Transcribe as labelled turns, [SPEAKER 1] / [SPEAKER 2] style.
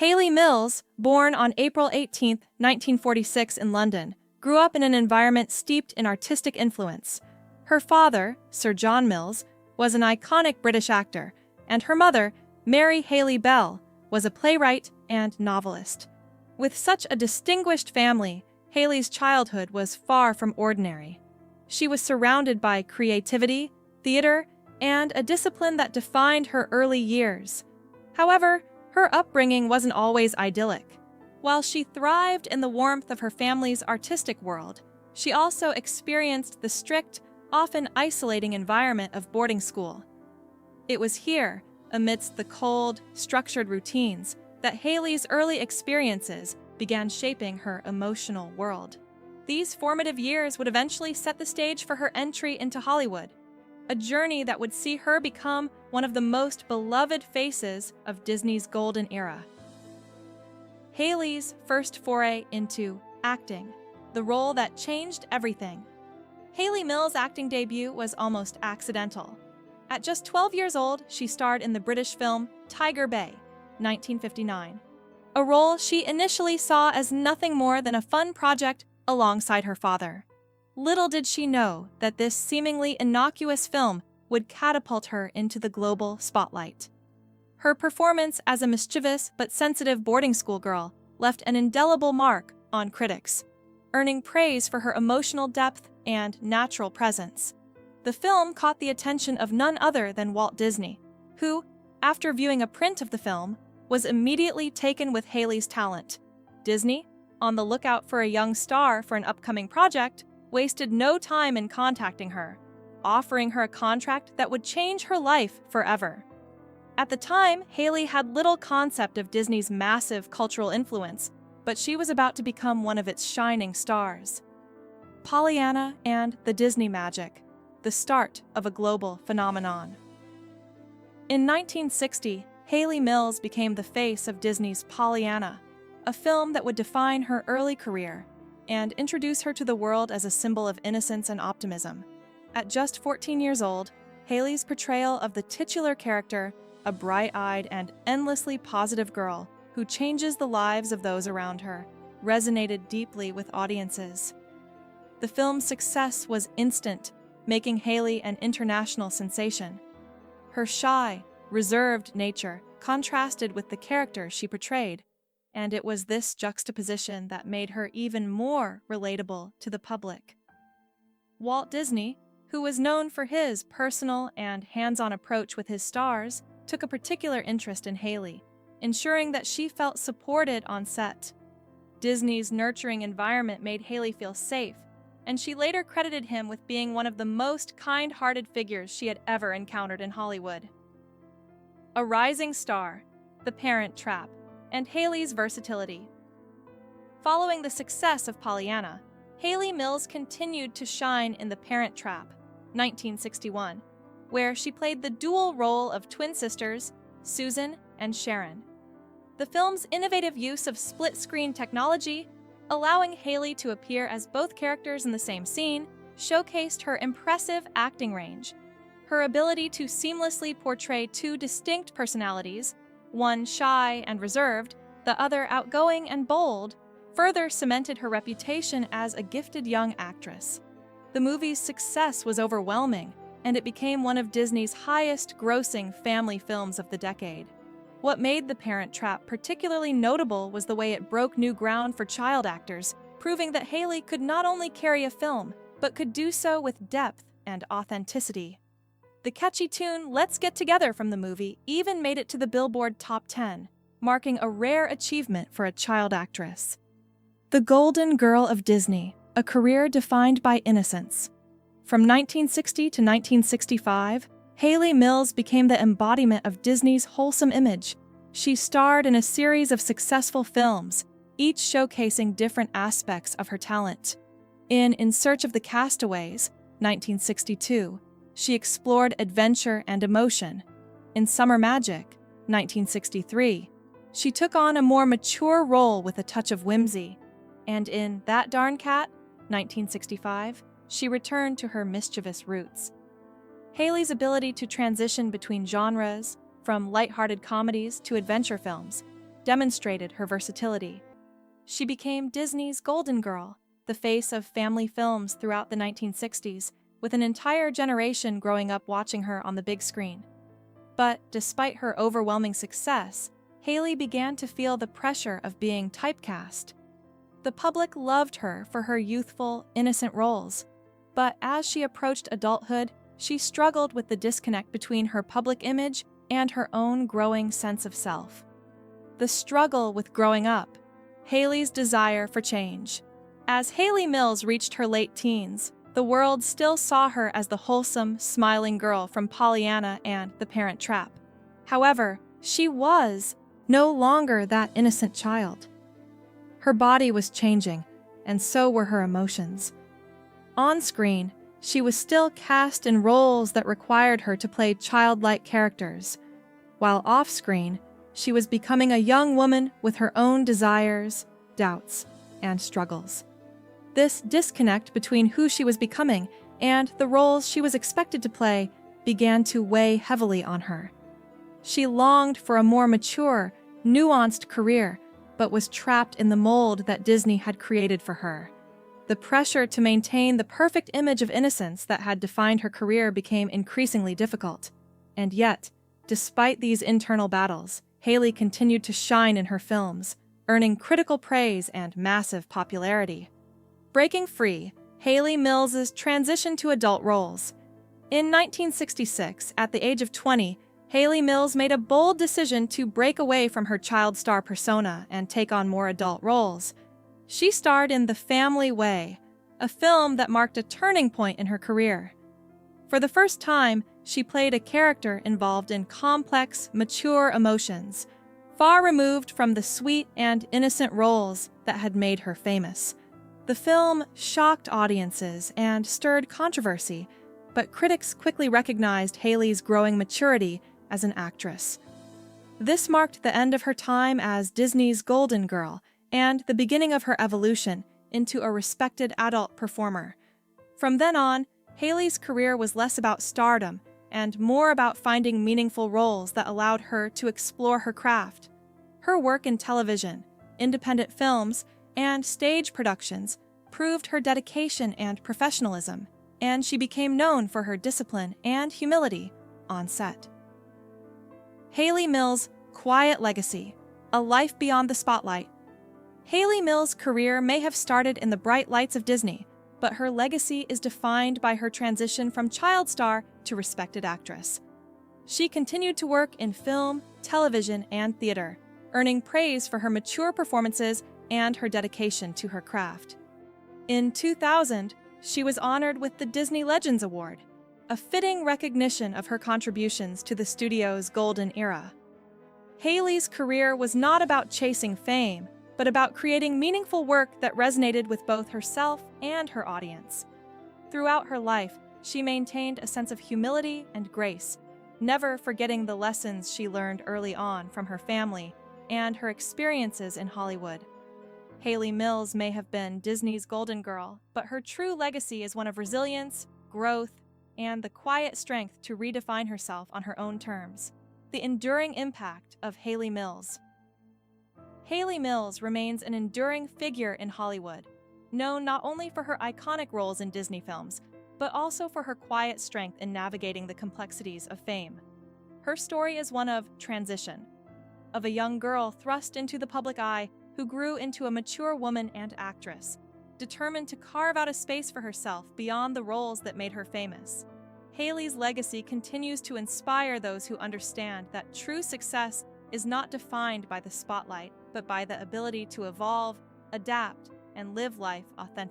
[SPEAKER 1] Hayley Mills, born on April 18, 1946 in London, grew up in an environment steeped in artistic influence. Her father, Sir John Mills, was an iconic British actor, and her mother, Mary Hayley Bell, was a playwright and novelist. With such a distinguished family, Hayley's childhood was far from ordinary. She was surrounded by creativity, theater, and a discipline that defined her early years. However, her upbringing wasn't always idyllic. While she thrived in the warmth of her family's artistic world, she also experienced the strict, often isolating environment of boarding school. It was here, amidst the cold, structured routines, that Hayley's early experiences began shaping her emotional world. These formative years would eventually set the stage for her entry into Hollywood, a journey that would see her become one of the most beloved faces of Disney's golden era. Hayley's first foray into acting, the role that changed everything. Hayley Mills' acting debut was almost accidental. At just 12 years old, she starred in the British film Tiger Bay, 1959, a role she initially saw as nothing more than a fun project alongside her father. Little did she know that this seemingly innocuous film would catapult her into the global spotlight. Her performance as a mischievous but sensitive boarding school girl left an indelible mark on critics, earning praise for her emotional depth and natural presence. The film caught the attention of none other than Walt Disney, who, after viewing a print of the film, was immediately taken with Hayley's talent. Disney, on the lookout for a young star for an upcoming project, wasted no time in contacting her, offering her a contract that would change her life forever. At the time, Hayley had little concept of Disney's massive cultural influence, but she was about to become one of its shining stars. Pollyanna and the Disney Magic, the start of a global phenomenon. In 1960, Hayley Mills became the face of Disney's Pollyanna, a film that would define her early career and introduce her to the world as a symbol of innocence and optimism. At just 14 years old, Hayley's portrayal of the titular character, a bright-eyed and endlessly positive girl who changes the lives of those around her, resonated deeply with audiences. The film's success was instant, making Hayley an international sensation. Her shy, reserved nature contrasted with the character she portrayed, and it was this juxtaposition that made her even more relatable to the public. Walt Disney, who was known for his personal and hands-on approach with his stars, took a particular interest in Hayley, ensuring that she felt supported on set. Disney's nurturing environment made Hayley feel safe, and she later credited him with being one of the most kind-hearted figures she had ever encountered in Hollywood. A rising star, The Parent Trap, and Hayley's versatility. Following the success of Pollyanna, Hayley Mills continued to shine in The Parent Trap, 1961, where she played the dual role of twin sisters, Susan and Sharon. The film's innovative use of split-screen technology, allowing Hayley to appear as both characters in the same scene, showcased her impressive acting range. Her ability to seamlessly portray two distinct personalities, one shy and reserved, the other outgoing and bold, further cemented her reputation as a gifted young actress. The movie's success was overwhelming, and it became one of Disney's highest-grossing family films of the decade. What made The Parent Trap particularly notable was the way it broke new ground for child actors, proving that Hayley could not only carry a film, but could do so with depth and authenticity. The catchy tune "Let's Get Together" from the movie even made it to the Billboard Top 10, marking a rare achievement for a child actress. The Golden Girl of Disney, a career defined by innocence. From 1960 to 1965, Hayley Mills became the embodiment of Disney's wholesome image. She starred in a series of successful films, each showcasing different aspects of her talent. In Search of the Castaways, 1962, she explored adventure and emotion. In Summer Magic, 1963, she took on a more mature role with a touch of whimsy. And in That Darn Cat, 1965, she returned to her mischievous roots. Hayley's ability to transition between genres, from lighthearted comedies to adventure films, demonstrated her versatility. She became Disney's Golden Girl, the face of family films throughout the 1960s, with an entire generation growing up watching her on the big screen. But despite her overwhelming success, Hayley began to feel the pressure of being typecast. The public loved her for her youthful, innocent roles, but as she approached adulthood, she struggled with the disconnect between her public image and her own growing sense of self. The struggle with growing up, Hayley's desire for change. As Hayley Mills reached her late teens, the world still saw her as the wholesome, smiling girl from Pollyanna and The Parent Trap. However, she was no longer that innocent child. Her body was changing, and so were her emotions. On screen, she was still cast in roles that required her to play childlike characters, while off-screen, she was becoming a young woman with her own desires, doubts, and struggles. This disconnect between who she was becoming and the roles she was expected to play began to weigh heavily on her. She longed for a more mature, nuanced career, but was trapped in the mold that Disney had created for her. The pressure to maintain the perfect image of innocence that had defined her career became increasingly difficult. And yet, despite these internal battles, Hayley continued to shine in her films, earning critical praise and massive popularity. Breaking free, Hayley Mills' transition to adult roles. In 1966, at the age of 20, Hayley Mills made a bold decision to break away from her child star persona and take on more adult roles. She starred in The Family Way, a film that marked a turning point in her career. For the first time, she played a character involved in complex, mature emotions, far removed from the sweet and innocent roles that had made her famous. The film shocked audiences and stirred controversy, but critics quickly recognized Hayley's growing maturity as an actress. This marked the end of her time as Disney's Golden Girl and the beginning of her evolution into a respected adult performer. From then on, Hayley's career was less about stardom and more about finding meaningful roles that allowed her to explore her craft. Her work in television, independent films, and stage productions proved her dedication and professionalism, and she became known for her discipline and humility on set. Hayley Mills' quiet legacy, a life beyond the spotlight. Hayley Mills' career may have started in the bright lights of Disney, but her legacy is defined by her transition from child star to respected actress. She continued to work in film, television, and theater, earning praise for her mature performances and her dedication to her craft. In 2000, she was honored with the Disney Legends Award, a fitting recognition of her contributions to the studio's golden era. Hayley's career was not about chasing fame, but about creating meaningful work that resonated with both herself and her audience. Throughout her life, she maintained a sense of humility and grace, never forgetting the lessons she learned early on from her family and her experiences in Hollywood. Hayley Mills may have been Disney's Golden Girl, but her true legacy is one of resilience, growth, and the quiet strength to redefine herself on her own terms. The enduring impact of Hayley Mills. Hayley Mills remains an enduring figure in Hollywood, known not only for her iconic roles in Disney films, but also for her quiet strength in navigating the complexities of fame. Her story is one of transition, of a young girl thrust into the public eye who grew into a mature woman and actress, determined to carve out a space for herself beyond the roles that made her famous. Hayley's legacy continues to inspire those who understand that true success is not defined by the spotlight, but by the ability to evolve, adapt, and live life authentically.